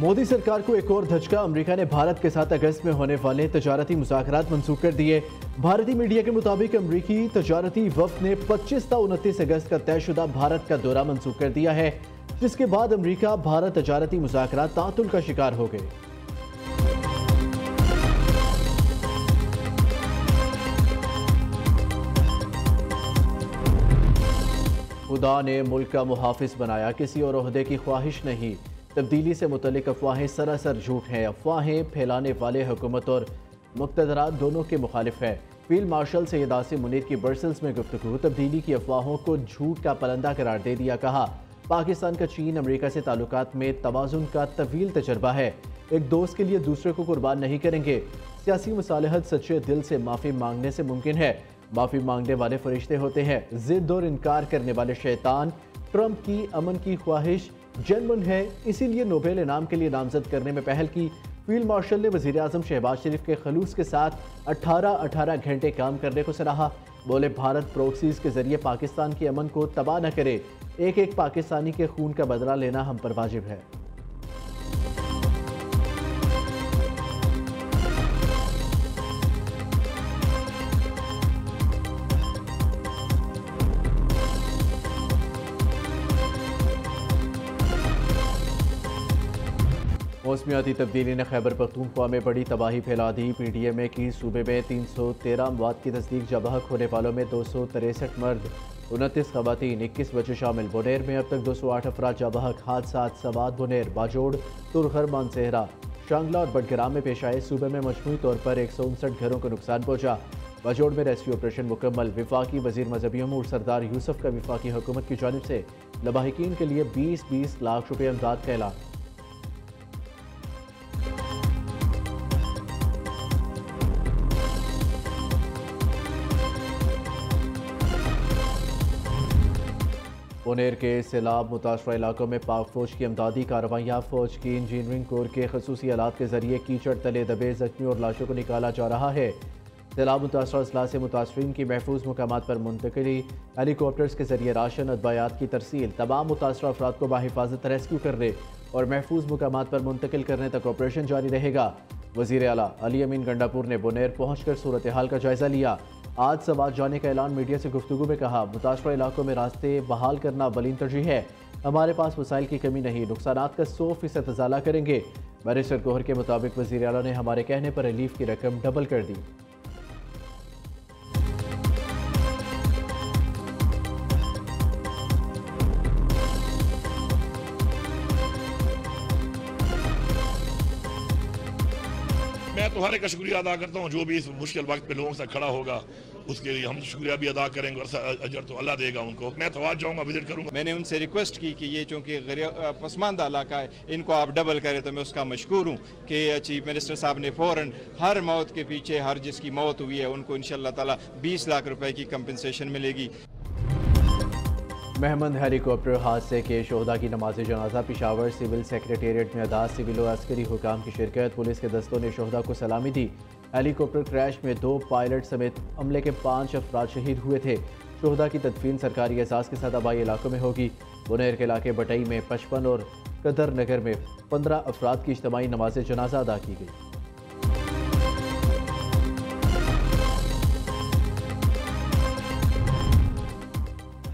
मोदी सरकार को एक और धचका। अमेरिका ने भारत के साथ अगस्त में होने वाले तजारती मुज़ाकरात मंसूख कर दिए। भारतीय मीडिया के मुताबिक अमेरिकी तजारती वफ्द ने 25 ता 29 अगस्त का तयशुदा भारत का दौरा मंसूख कर दिया है, जिसके बाद अमेरिका भारत तजारती मुज़ाकरात तातुल का शिकार हो गए। खुदा ने मुल्क का मुहाफिज बनाया, किसी और ओहदे की ख्वाहिश नहीं। तब्दीली से मुतल्लिक अफवाहें सरासर झूठ हैं। अफवाहें फैलाने वाले हुकूमत और मुक़्तदरात दोनों के मुखालिफ है। फील्ड मार्शल सैयद आसिम मुनीर की ब्रसेल्स में गुफ्तगू तब्दीली की अफवाहों को झूठ का पलंदा करार दे दिया। कहा, पाकिस्तान का चीन अमेरिका से ताल्लुकात में तवाज़ुन का तवील तजर्बा है। एक दोस्त के लिए दूसरे को कुर्बान नहीं करेंगे। सियासी मुसालहत सच्चे दिल से माफ़ी मांगने से मुमकिन है। माफ़ी मांगने वाले फरिश्ते होते हैं, जिद और इनकार करने वाले शैतान। ट्रंप की अमन की ख्वाहिश जेन्युइन है, इसीलिए नोबेल इनाम के लिए नामजद करने में पहल की। फील्ड मार्शल ने वज़ीर आज़म शहबाज शरीफ के खलूस के साथ 18 घंटे काम करने को सराहा। बोले, भारत प्रोक्सीज के जरिए पाकिस्तान के अमन को तबाह न करे। एक एक पाकिस्तानी के खून का बदला लेना हम पर वाजिब है। मौसमियाती तब्दीली ने खैबर पख्तूनख्वा में बड़ी तबाही फैला दी। PDMA की सूबे में 313 अमवात की तस्दीक। जबहक होने वालों में 263 मर्द, 29 खवातीन, 21 बच्चे शामिल। बुनेर में अब तक 208 अफराद जबहक। हादसात सवाद, बुनेर, बाजोड़, तुरखर, मानसेहरा, शांगला और बडग्राम में पेश आए। सूबे में मजमूई तौर पर 159 घरों को नुकसान पहुंचा। बाजोड़ में रेस्क्यू ऑपरेशन मुकम्मल। विफाकी वजीर मजहबी अमूर सरदार यूसुफ का विफाकी हुकूमत की जानिब से लवाहिकीन के लिए 20-20 लाख रुपये इमदाद का ऐलान। पुनेर के सैलाब मुतासरा इलाकों में पाक फौज की अमदादी कार्रवाइयाँ। फौज की इंजीनियरिंग कोर के खसूसी आलात के जरिए कीचड़ तले दबे जख्मी और लाशों को निकाला जा रहा है। सैलाब मुतासरा अजला से मुतासरीन की महफूज मुकामात पर मुंतकिली। हेलीकॉप्टर्स के जरिए राशन अदवायात की तरसील। तमाम मुतासरा अफराद को बाहिफाजत रेस्क्यू करने और महफूज मुकामात पर मुंतकिल करने तक ऑपरेशन जारी रहेगा। वज़ीर आला अली अमीन गंडापुर ने बुनेर पहुँच कर सूरत हाल का जायजा लिया। आज सवात जाने का ऐलान मीडिया से गुफ्तगू में कहा, मुतासरा इलाकों में रास्ते बहाल करना अवलीन तरजीह है। हमारे पास वसाइल की कमी नहीं, नुकसानात का 100% इजाला करेंगे। बैरिस्टर गोहर के मुताबिक वज़ीर आला ने हमारे कहने पर रिलीफ की रकम डबल कर दी। मैं तुम्हारे का शुक्रिया अदा करता हूँ, जो भी इस मुश्किल वक्त पे लोगों से खड़ा होगा उसके लिए हम शुक्रिया भी अदा करेंगे और अजर तो अल्लाह देगा उनको। मैं तो आज जाऊँगा, विजिट करूँगा। मैंने उनसे रिक्वेस्ट की कि ये चूँकि पसमानदा इलाका है, इनको आप डबल करें, तो मैं उसका मशकूर हूँ कि चीफ मिनिस्टर साहब ने फ़ौरन हर मौत के पीछे, हर जिसकी मौत हुई है, उनको इंशाअल्लाह ताला 20 लाख रुपए की कंपनसेशन मिलेगी। महमद हेलीकॉप्टर हादसे के शोहदा की नमाज जनाजा। पिशावर सिविल सेक्रेटेरिएट में अदा सिविल और अस्करी हुकाम की शिरकत। पुलिस के दस्तों ने शोहदा को सलामी दी। हेलीकॉप्टर क्रैश में 2 पायलट समेत अमले के 5 अफराद शहीद हुए थे। शोहदा की तदफीन सरकारी एहसास के साथ आबाई इलाकों में होगी। बुनेर के इलाके बटई में 55 और कदर नगर में 15 अफराद की इज्तिमाई नमाज जनाजा अदा की गई।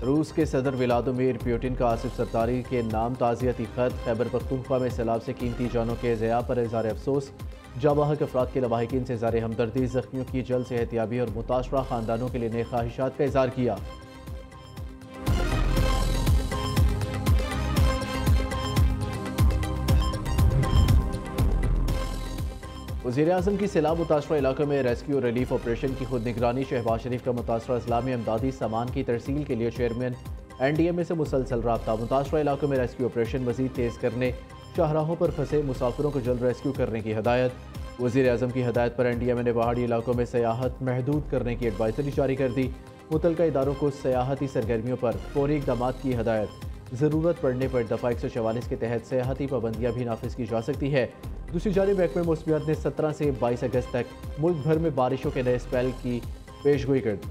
रूस के सदर व्लादिमीर पुतिन का आसिफ सरदारी के नाम ताज़ियती ख़त। खैबर पख्तूनख्वा में सैलाब से कीमती जानों के ज़िया पर इज़हार अफसोस। जाबाहक अफराद के लवाहिकीन से इज़हार हमदर्दी। ज़ख्मियों की जल्द सेहतियाबी और मुतासरा ख़ानदानों के लिए नेक ख्वाहिशात का इज़हार किया। वज़ीर आज़म की सैलाब मुतासरा इलाकों में रेस्क्यू और रिलीफ ऑपरेशन की खुद निगरानी। शहबाज शरीफ का मुतासरा अजला में अमदादी सामान की तरसील के लिए चेयरमैन NDMA से मुसलसल रब्ता। मुतासरा इलाकों में रेस्क्यू ऑपरेशन मज़ीद तेज़ करने, शाहराहों पर फंसे मुसाफिरों को जल्द रेस्क्यू करने की हदायत। वज़ीर आज़म की हदायत पर NDMA ने पहाड़ी इलाकों में सयाहत महदूद करने की एडवाइजरी जारी कर दी। मुतलका इदारों को सयाहती सरगर्मियों पर फौरी इक़दाम की हदायत। ज़रूरत पड़ने पर दफ़ा 144 के तहत सयाहती पाबंदियाँ भी नाफिज की जा सकती है। दूसरी जानिब महकमे मौसमियात ने 17 से 22 अगस्त तक मुल्क भर में बारिशों के नए स्पेल की पेशगोई कर दी।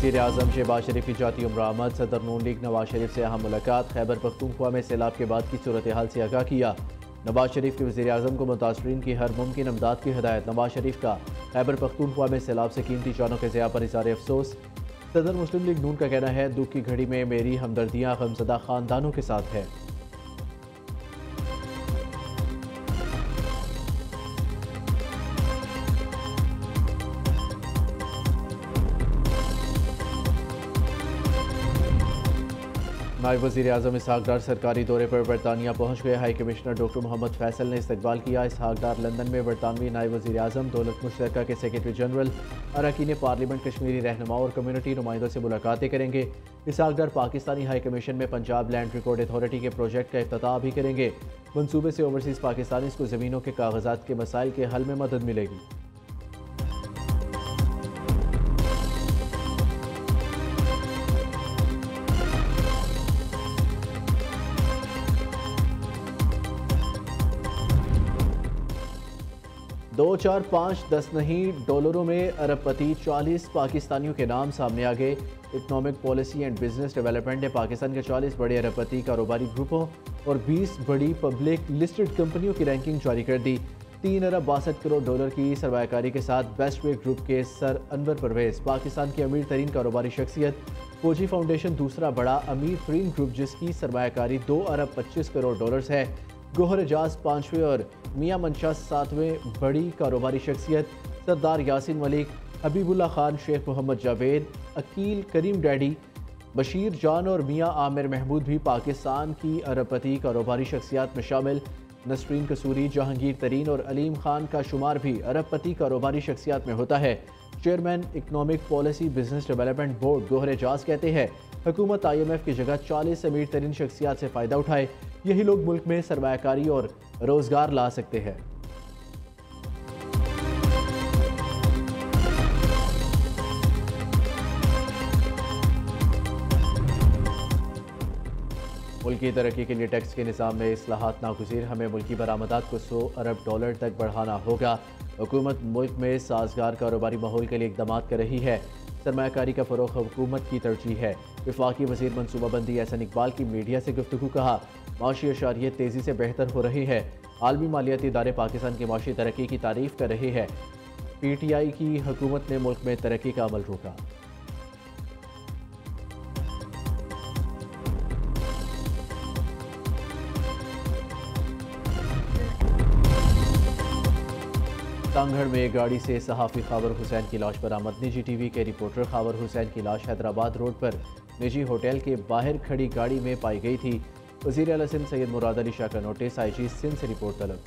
वज़ीर आज़म शहबाज शरीफ की जाती उम्र आमद। सदर नून लीग नवाज शरीफ से अहम मुलाकात। खैबर पख्तूनख्वा में सैलाब के बाद की सूरत हाल से आगाह किया। नवाज शरीफ के वज़ीर आज़म को मुतासरीन की हर मुमकिन इमदाद की हिदायत। नवाज शरीफ का खैबर पख्तूनख्वा में सैलाब से कीमती जानों के ज़िया पर इज़हार अफसोस। सदर मुस्लिम लीग नून का कहना है, दुख की घड़ी में मेरी हमदर्दियाँ गमज़दा ख़ानदानों के साथ है। नायब वज़ीर आज़म इसहाक डार सरकारी दौरे पर बरतानिया पहुँच गए। High commissioner doctor Mohammad Faisal ने इस्तकबाल किया। इसहाक डार लंदन में बरतानवी नायब वज़ीर आज़म, दौलत मुश्तरका के सेक्रेटरी जनरल, अरकान पार्लियामेंट, कश्मीरी रहनुमा और कम्यूनिटी नुमाइंदों से मुलाकातें करेंगे। इसहाक डार पाकिस्तानी हाई कमीशन में पंजाब लैंड रिकॉर्ड अथॉरिटी के प्रोजेक्ट का इफ्तिताह भी करेंगे। मनसूबे से ओवरसीज़ पाकिस्तानीज़ को ज़मीनों के कागजात के मसाइल के हल में मदद मिलेगी। दो, चार, 5, 10 नहीं, डॉलरों में अरबपति 40 पाकिस्तानियों के नाम सामने आ गए। Economic policy and business development ने पाकिस्तान के 40 बड़े अरबपति कारोबारी ग्रुपों और 20 बड़ी पब्लिक लिस्टेड कंपनियों की रैंकिंग जारी कर दी। 3 अरब 62 करोड़ डॉलर की सरमायाकारी के साथ बेस्ट वे ग्रुप के सर अनवर परवेज पाकिस्तान की अमीर तरीन कारोबारी शख्सियत। फौजी फाउंडेशन दूसरा बड़ा अमीर तरीन ग्रुप जिसकी सरमायाकारी 2 अरब 25 करोड़ डॉलर है। गोहर एजाज 5वें और मियां मंशा 7वें बड़ी कारोबारी शख्सियत। सरदार यासिन मलिक, हबीबुल्ला खान, शेख मोहम्मद जावेद, अकील करीम डैडी, बशीर जान और मियां आमिर महमूद भी पाकिस्तान की अरबपति कारोबारी शख्सियात में शामिल। नसरीन कसूरी, जहांगीर तरीन और अलीम खान का शुमार भी अरबपति कारोबारी शख्सियात में होता है। Chairman economic policy business development board Gohar Ejaz कहते हैं, हुकूमत IMF की जगह 40 अमीर तरीन शख्सियात से फ़ायदा उठाए। यही लोग मुल्क में सरमायाकारी और रोज़गार ला सकते हैं। मुल्क की तरक्की के लिए टैक्स के निज़ाम में इस्लाहात नागुज़ीर। हमें मुल्की बरामदात को 100 अरब डॉलर तक बढ़ाना होगा। हुकूमत मुल्क में साजगार कारोबारी माहौल के लिए इक़दाम कर रही है। सरमायाकारी का फ़रोग़ हुकूमत की तरजीह है। वफाकी वज़ीर मनसूबाबंदी एहसन इकबाल की मीडिया से गुफ्तगू। कहा, माशी अशारियत तेज़ी से बेहतर हो रही है। आलमी मालियाती इदारे पाकिस्तान की माशी तरक्की की तारीफ़ कर रहे हैं। PTI की हुकूमत ने मुल्क में तरक्की का अमल रोका। तांगड़ में गाड़ी से सहाफ़ी खावर हुसैन की लाश बरामद। निजी TV के रिपोर्टर खावर हुसैन की लाश हैदराबाद रोड पर निजी होटल के बाहर खड़ी गाड़ी में पाई गई थी। वज़ीर आला सिंध सैयद मुराद अली शाह का नोटिस। IG सिंध से रिपोर्ट तलब।